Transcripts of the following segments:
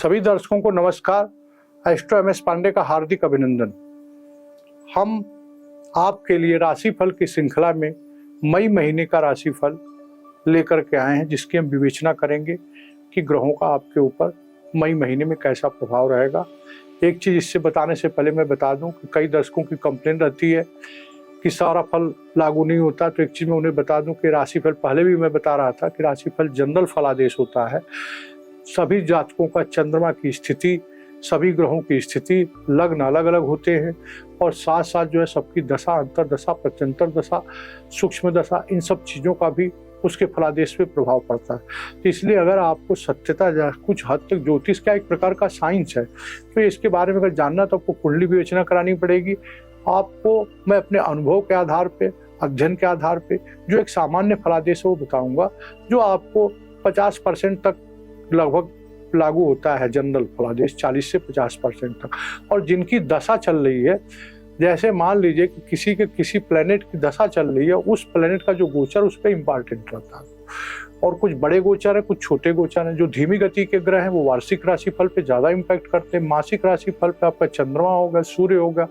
सभी दर्शकों को नमस्कार। एस्ट्रो एम एस पांडे का हार्दिक अभिनंदन। हम आपके लिए राशिफल की श्रृंखला में मई महीने का राशिफल लेकर के आए हैं, जिसकी हम विवेचना करेंगे कि ग्रहों का आपके ऊपर मई महीने में कैसा प्रभाव रहेगा। एक चीज़ इससे बताने से पहले मैं बता दूं कि कई दर्शकों की कंप्लेंट रहती है कि सारा फल लागू नहीं होता। तो एक चीज़ मैं उन्हें बता दूं कि राशिफल पहले भी मैं बता रहा था कि राशिफल जनरल फलादेश होता है। सभी जातकों का चंद्रमा की स्थिति, सभी ग्रहों की स्थिति, लग्न अलग अलग होते हैं और साथ साथ जो है सबकी दशा, अंतरदशा, प्रत्यंतर दशा, सूक्ष्म दशा, इन सब चीज़ों का भी उसके फलादेश पे प्रभाव पड़ता है। तो इसलिए अगर आपको सत्यता कुछ हद तक ज्योतिष का एक प्रकार का साइंस है, तो इसके बारे में अगर जानना तो आपको कुंडली विवेचना करानी पड़ेगी। आपको मैं अपने अनुभव के आधार पे, अध्ययन के आधार पे जो एक सामान्य फलादेश है वो बताऊंगा, जो आपको 50% तक लगभग लागू होता है। जनरल फलादेश 40 से 50% तक। और जिनकी दशा चल रही है, जैसे मान लीजिए कि किसी के किसी प्लेनेट की दशा चल रही है, उस प्लेनेट का जो गोचर उस पर इम्पॉर्टेंट रहता है। और कुछ बड़े गोचर है, कुछ छोटे गोचर हैं। जो धीमी गति के ग्रह हैं वो वार्षिक राशिफल पे ज़्यादा इम्पैक्ट करते हैं। मासिक राशिफल पे आपका चंद्रमा हो गया, सूर्य हो गया,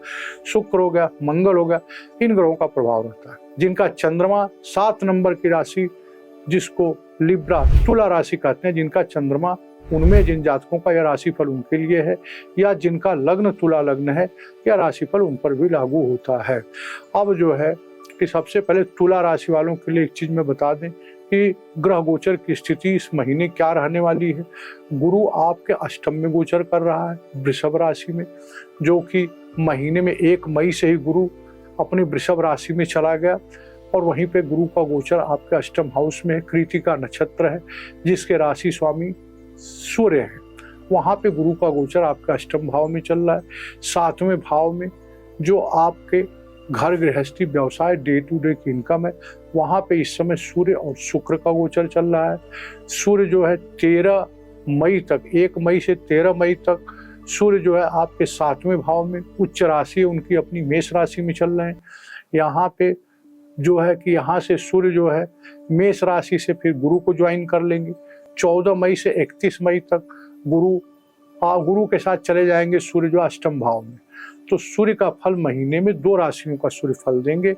शुक्र हो गया, मंगल हो गया, इन ग्रहों का प्रभाव रहता है। जिनका चंद्रमा 7 नंबर की राशि, जिसको लिब्रा तुला राशि कहते हैं, जिनका चंद्रमा, उनमें जिन जातकों का यह राशिफल उनके लिए है, या जिनका लग्न तुला लग्न है, यह राशिफल उन पर भी लागू होता है। अब जो है कि सबसे पहले तुला राशि वालों के लिए एक चीज में बता दें कि ग्रह गोचर की स्थिति इस महीने क्या रहने वाली है। गुरु आपके अष्टम में गोचर कर रहा है, वृषभ राशि में, जो कि महीने में 1 मई से ही गुरु अपनी वृषभ राशि में चला गया। और वहीं पे गुरु का गोचर आपके अष्टम हाउस में है, कृतिका नक्षत्र है, जिसके राशि स्वामी सूर्य है। वहां पे गुरु का गोचर आपके अष्टम भाव में चल रहा है। 7वें भाव में जो आपके घर गृहस्थी व्यवसाय डे टू डे की इनकम है, वहां पे इस समय सूर्य और शुक्र का गोचर चल रहा है। सूर्य जो है 13 मई तक, 1 मई से 13 मई तक सूर्य जो है आपके 7वें भाव में उच्च राशि, उनकी अपनी मेष राशि में चल रहे हैं। यहाँ पे जो है कि यहाँ से सूर्य जो है मेष राशि से फिर गुरु को ज्वाइन कर लेंगे। 14 मई से 31 मई तक गुरु के साथ चले जाएंगे सूर्य जो अष्टम भाव में। तो सूर्य का फल महीने में 2 राशियों का सूर्य फल देंगे,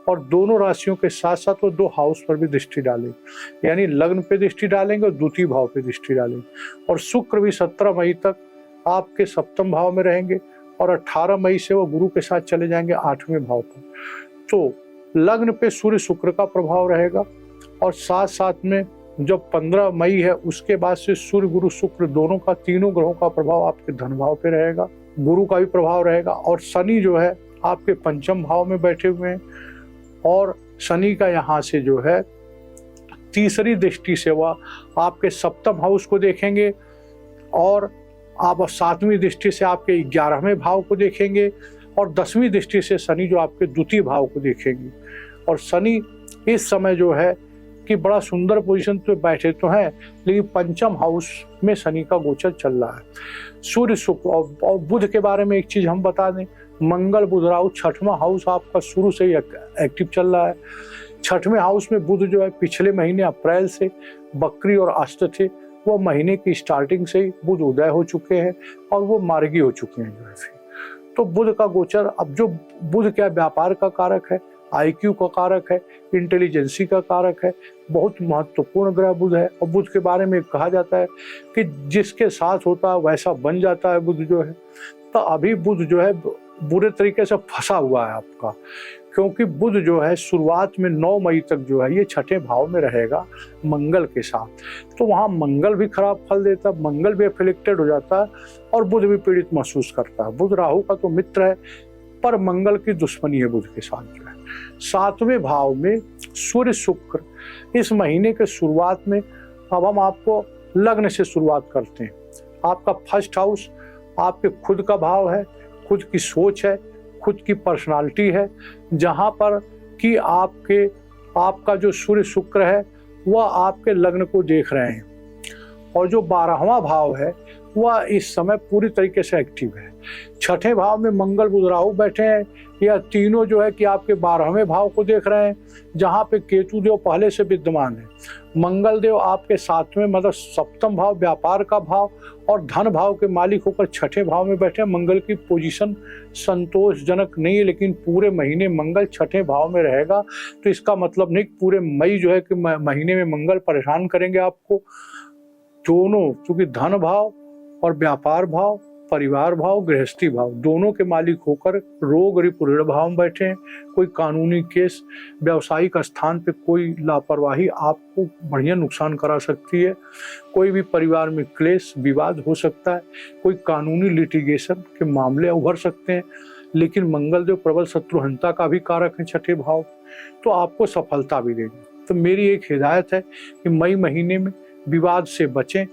और दोनों राशियों के साथ साथ वो 2 हाउस पर भी दृष्टि डालेंगे, यानी लग्न पे दृष्टि डालेंगे और द्वितीय भाव पे दृष्टि डालेंगे। और शुक्र भी 17 मई तक आपके सप्तम भाव में रहेंगे, और 18 मई से वो गुरु के साथ चले जाएंगे 8वें भाव पर। तो लग्न पे सूर्य शुक्र का प्रभाव रहेगा, और साथ साथ में जब 15 मई है उसके बाद से सूर्य गुरु शुक्र दोनों का, तीनों ग्रहों का प्रभाव आपके धन भाव पे रहेगा, गुरु का भी प्रभाव रहेगा। और शनि जो है आपके पंचम भाव में बैठे हुए हैं, और शनि का यहाँ से जो है तीसरी दृष्टि से वह आपके सप्तम हाउस को देखेंगे, और आप 7वीं दृष्टि से आपके 11वें भाव को देखेंगे, और 10वीं दृष्टि से शनि जो आपके द्वितीय भाव को देखेंगे। और शनि इस समय जो है कि बड़ा सुंदर पोजीशन पे बैठे तो हैं, लेकिन पंचम हाउस में शनि का गोचर चल रहा है। सूर्य शुक्र और बुध के बारे में एक चीज हम बता दें, मंगल बुध राहु 6वां हाउस आपका शुरू से ही एक्टिव चल रहा है। 6वें हाउस में बुध जो है पिछले महीने अप्रैल से बकरी और अष्ट थे, वो महीने की स्टार्टिंग से ही बुध उदय हो चुके हैं और वो मार्गी हो चुके हैं जो है। फिर तो बुध का गोचर, अब जो बुध क्या व्यापार का कारक है, IQ का कारक है, इंटेलिजेंसी का कारक है, बहुत महत्वपूर्ण ग्रह बुध है। और बुध के बारे में कहा जाता है कि जिसके साथ होता है वैसा बन जाता है बुध जो है। तो अभी बुध जो है बुरे तरीके से फंसा हुआ है आपका, क्योंकि बुध जो है शुरुआत में 9 मई तक जो है ये 6ठे भाव में रहेगा मंगल के साथ। तो वहाँ मंगल भी खराब फल देता है, मंगल भी अफेक्टेड हो जाता है, और बुध भी पीड़ित महसूस करता है। बुध राहु का तो मित्र है, पर मंगल की दुश्मनी है बुध के साथ जो है। 7वें भाव में सूर्य शुक्र इस महीने के शुरुआत में, अब हम आपको लग्न से शुरुआत करते हैं। आपका फर्स्ट हाउस आपके खुद का भाव है, खुद की सोच है, खुद की पर्सनालिटी है, जहाँ पर कि आपका जो सूर्य शुक्र है वह आपके लग्न को देख रहे हैं, और जो 12वां भाव है वह इस समय पूरी तरीके से एक्टिव है। 6ठे भाव में मंगल बुध राहु बैठे हैं, यह तीनों जो है कि आपके 12वें भाव को देख रहे हैं, जहाँ पे केतु देव पहले से विद्यमान है। मंगल देव आपके 7वें मतलब सप्तम भाव व्यापार का भाव और धन भाव के मालिक होकर 6ठे भाव में बैठे। मंगल की पोजीशन संतोषजनक नहीं है, लेकिन पूरे महीने मंगल 6ठे भाव में रहेगा, तो इसका मतलब नहीं पूरे मई जो है कि महीने में मंगल परेशान करेंगे आपको। दोनों, क्योंकि धन भाव और व्यापार भाव, परिवार भाव, गृहस्थी भाव दोनों के मालिक होकर रोग ऋण भाव में बैठे हैं। कोई कानूनी केस, व्यावसायिक स्थान पे कोई लापरवाही आपको बढ़िया नुकसान करा सकती है। कोई भी परिवार में क्लेश विवाद हो सकता है, कोई कानूनी लिटिगेशन के मामले उभर सकते हैं। लेकिन मंगल देव प्रबल शत्रुहंता का भी कारक है 6ठे भाव, तो आपको सफलता भी देंगे। तो मेरी एक हिदायत है कि मई महीने में विवाद से बचें।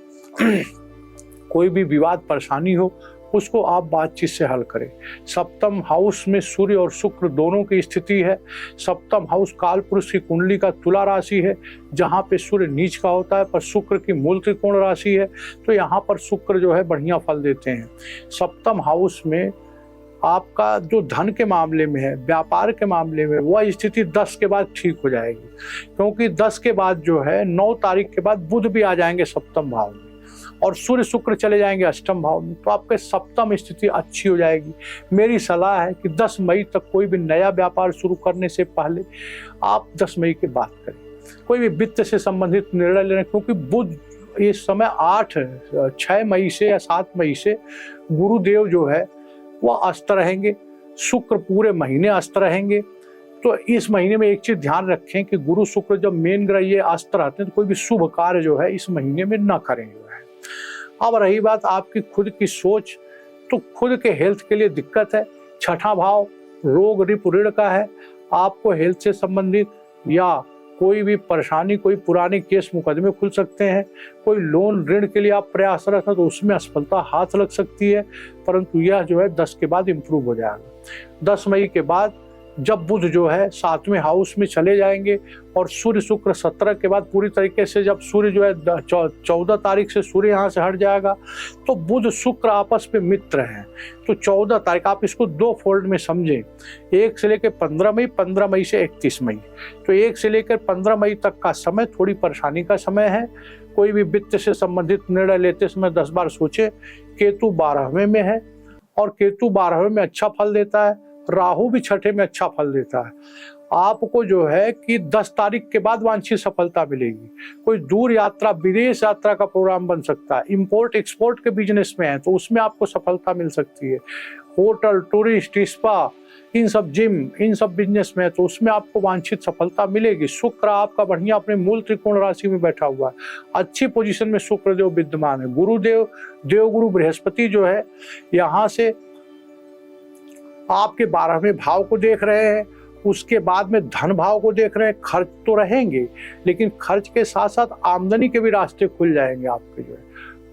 कोई भी विवाद परेशानी हो उसको आप बातचीत से हल करें। सप्तम हाउस में सूर्य और शुक्र दोनों की स्थिति है। सप्तम हाउस काल पुरुष की कुंडली का तुला राशि है, जहाँ पे सूर्य नीच का होता है, पर शुक्र की मूल त्रिकोण राशि है, तो यहाँ पर शुक्र जो है बढ़िया फल देते हैं। सप्तम हाउस में आपका जो धन के मामले में है, व्यापार के मामले में, वह स्थिति 10 के बाद ठीक हो जाएगी, क्योंकि 10 के बाद जो है 9 तारीख के बाद बुध भी आ जाएंगे सप्तम भाव में और सूर्य शुक्र चले जाएंगे अष्टम भाव में, तो आपके सप्तम स्थिति अच्छी हो जाएगी। मेरी सलाह है कि 10 मई तक कोई भी नया व्यापार शुरू करने से पहले आप 10 मई की बात करें। कोई भी वित्त से संबंधित निर्णय लेने, क्योंकि बुध इस समय 6 मई से या 7 मई से गुरुदेव जो है वह अस्त रहेंगे, शुक्र पूरे महीने अस्त रहेंगे। तो इस महीने में एक चीज ध्यान रखें कि गुरु शुक्र जब मेन ग्रह ये अस्त रहते हैं तो कोई भी शुभ कार्य जो है इस महीने में न करें। अब रही बात आपकी खुद की सोच, तो खुद के हेल्थ के लिए दिक्कत है। 6ठा भाव रोग ऋण का है। आपको हेल्थ से संबंधित या कोई भी परेशानी, कोई पुराने केस मुकदमे खुल सकते हैं। कोई लोन ऋण के लिए आप प्रयासरत हैं तो उसमें असफलता हाथ लग सकती है, परंतु यह जो है 10 के बाद इम्प्रूव हो जाएगा। 10 मई के बाद जब बुध जो है 7वें हाउस में चले जाएंगे और सूर्य शुक्र 17 के बाद पूरी तरीके से, जब सूर्य जो है 14 तारीख से सूर्य यहाँ से हट जाएगा, तो बुध शुक्र आपस में मित्र हैं। तो 14 तारीख आप इसको 2 फोल्ड में समझें, 1 से लेकर 15 मई, 15 मई से 31 मई। तो 1 से लेकर 15 मई तक का समय थोड़ी परेशानी का समय है। कोई भी वित्त से संबंधित निर्णय लेते समय 10 बार सोचे। केतु 12वें में है और केतु 12वें में अच्छा फल देता है, राहु भी 6ठे में अच्छा फल देता है। आपको जो है कि 10 तारीख के बाद वांछित सफलता मिलेगी। कोई दूर यात्रा, विदेश यात्रा का प्रोग्राम बन सकता है। इंपोर्ट एक्सपोर्ट के बिजनेस में है तो उसमें आपको सफलता मिल सकती है। होटल, टूरिस्ट, स्पा, इन सब जिम, इन सब बिजनेस में है तो उसमें आपको वांछित सफलता मिलेगी। शुक्र आपका बढ़िया अपने मूल त्रिकोण राशि में बैठा हुआ है, अच्छी पोजीशन में शुक्र देव विद्यमान है। गुरुदेव, देवगुरु बृहस्पति जो है यहाँ से आपके 12वें भाव को देख रहे हैं, उसके बाद में धन भाव को देख रहे हैं। खर्च तो रहेंगे, लेकिन खर्च के साथ साथ आमदनी के भी रास्ते खुल जाएंगे आपके जो है।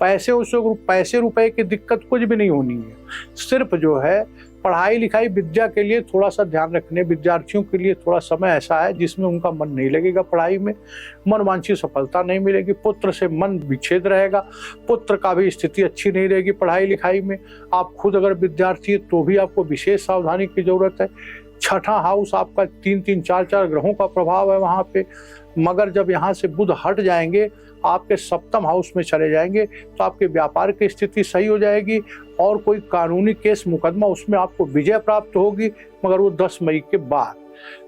पैसे रुपए की दिक्कत कुछ भी नहीं होनी है। सिर्फ जो है पढ़ाई लिखाई विद्या के लिए थोड़ा सा ध्यान रखने, विद्यार्थियों के लिए थोड़ा समय ऐसा है जिसमें उनका मन नहीं लगेगा, पढ़ाई में मनवांछित सफलता नहीं मिलेगी। पुत्र से मन विच्छेद रहेगा, पुत्र का भी स्थिति अच्छी नहीं रहेगी पढ़ाई लिखाई में। आप खुद अगर विद्यार्थी है तो भी आपको विशेष सावधानी की जरूरत है। 6ठा हाउस आपका 3-3, 4-4 ग्रहों का प्रभाव है वहाँ पे, मगर जब यहाँ से बुध हट जाएंगे, आपके सप्तम हाउस में चले जाएंगे, तो आपके व्यापार की स्थिति सही हो जाएगी और कोई कानूनी केस मुकदमा उसमें आपको विजय प्राप्त होगी, मगर वो 10 मई के बाद।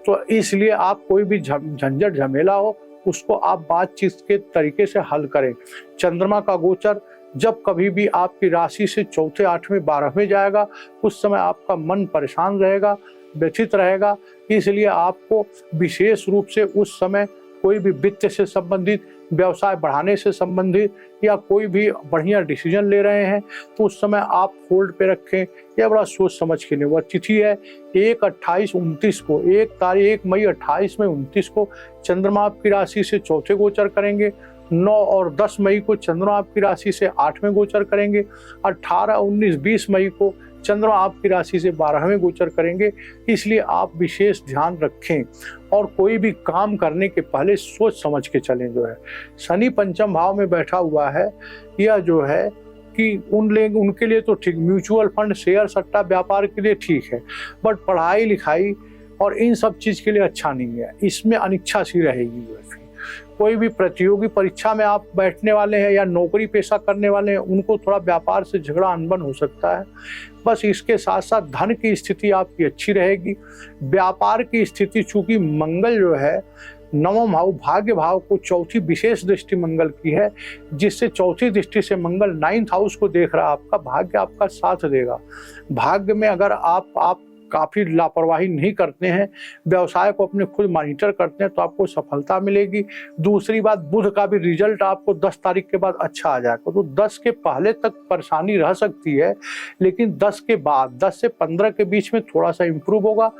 तो इसलिए आप कोई भी झंझट झमेला हो उसको आप बातचीत के तरीके से हल करें। चंद्रमा का गोचर जब कभी भी आपकी राशि से 4, 8, 12वें जाएगा, उस समय आपका मन परेशान रहेगा, व्यथित रहेगा। इसलिए आपको विशेष रूप से उस समय कोई भी वित्त से संबंधित, व्यवसाय बढ़ाने से संबंधित या कोई भी बढ़िया डिसीजन ले रहे हैं तो उस समय आप होल्ड पे रखें, यह बड़ा सोच समझ के लिए। वह तिथि है 1, 28, 29 को, 1 मई 28 में 29 को चंद्रमा आपकी राशि से 4थे गोचर करेंगे। 9 और 10 मई को चंद्रमा आपकी राशि से 8वें गोचर करेंगे। 18, 19, 20 मई को चंद्रमा आपकी राशि से 12वें गोचर करेंगे। इसलिए आप विशेष ध्यान रखें और कोई भी काम करने के पहले सोच समझ के चलें। जो है शनि पंचम भाव में बैठा हुआ है, यह जो है कि उनके लिए तो ठीक, म्यूचुअल फंड, शेयर सट्टा व्यापार के लिए ठीक है, बट पढ़ाई लिखाई और इन सब चीज़ के लिए अच्छा नहीं है। इसमें अनिच्छा सी रहेगी। कोई भी प्रतियोगी परीक्षा में आप बैठने वाले हैं या नौकरी पेशा करने वाले हैं, उनको थोड़ा व्यापार से झगड़ा अनबन हो सकता है। बस इसके साथ साथ धन की स्थिति आपकी अच्छी रहेगी। व्यापार की स्थिति, चूंकि मंगल जो है नवम भाव भाग्य भाव को चौथी विशेष दृष्टि मंगल की है, जिससे चौथी दृष्टि से मंगल 9th हाउस को देख रहा है। आपका भाग्य आपका साथ देगा। भाग्य में अगर आप काफ़ी लापरवाही नहीं करते हैं, व्यवसाय को अपने खुद मॉनिटर करते हैं, तो आपको सफलता मिलेगी। दूसरी बात, बुध का भी रिजल्ट आपको 10 तारीख के बाद अच्छा आ जाएगा। तो 10 के पहले तक परेशानी रह सकती है, लेकिन 10 के बाद 10 से 15 के बीच में थोड़ा सा इम्प्रूव होगा।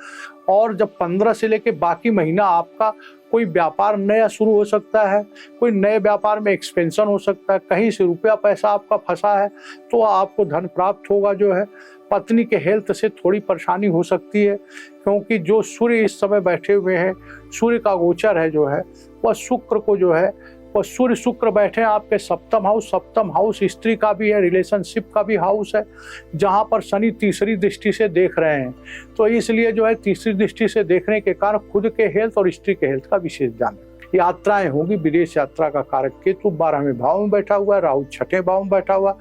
और जब 15 से लेके बाकी महीना आपका कोई व्यापार नया शुरू हो सकता है, कोई नए व्यापार में एक्सपेंशन हो सकता है, कहीं से रुपया पैसा आपका फंसा है तो आपको धन प्राप्त होगा जो है। पत्नी के हेल्थ से थोड़ी परेशानी हो सकती है, क्योंकि जो सूर्य इस समय बैठे हुए हैं, सूर्य का गोचर है जो है वह शुक्र को जो है वह सूर्य शुक्र बैठे हैं आपके सप्तम हाउस स्त्री का भी है, रिलेशनशिप का भी हाउस है, जहां पर शनि तीसरी दृष्टि से देख रहे हैं। तो इसलिए जो है तीसरी दृष्टि से देखने के कारण खुद के हेल्थ और स्त्री के हेल्थ का विशेष ध्यान। यात्राएं होंगी, विदेश यात्रा का कारक केतु 12वें भाव में बैठा हुआ है, राहु 6ठे भाव में बैठा हुआ।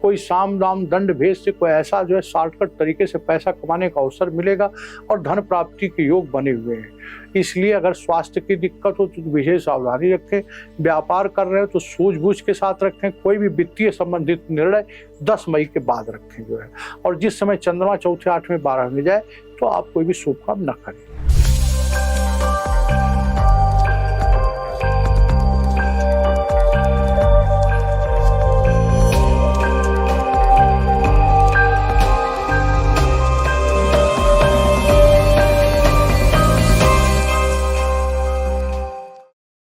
कोई साम दाम दंड भेद से कोई ऐसा जो है शॉर्टकट तरीके से पैसा कमाने का अवसर मिलेगा और धन प्राप्ति के योग बने हुए हैं। इसलिए अगर स्वास्थ्य की दिक्कत हो तो विशेष सावधानी रखें। व्यापार कर रहे हो तो सूझबूझ के साथ रखें। कोई भी वित्तीय संबंधित निर्णय 10 मई के बाद रखें जो है। और जिस समय चंद्रमा चौथे 8वें 12 में जाए तो आप कोई भी शुभ काम न करें।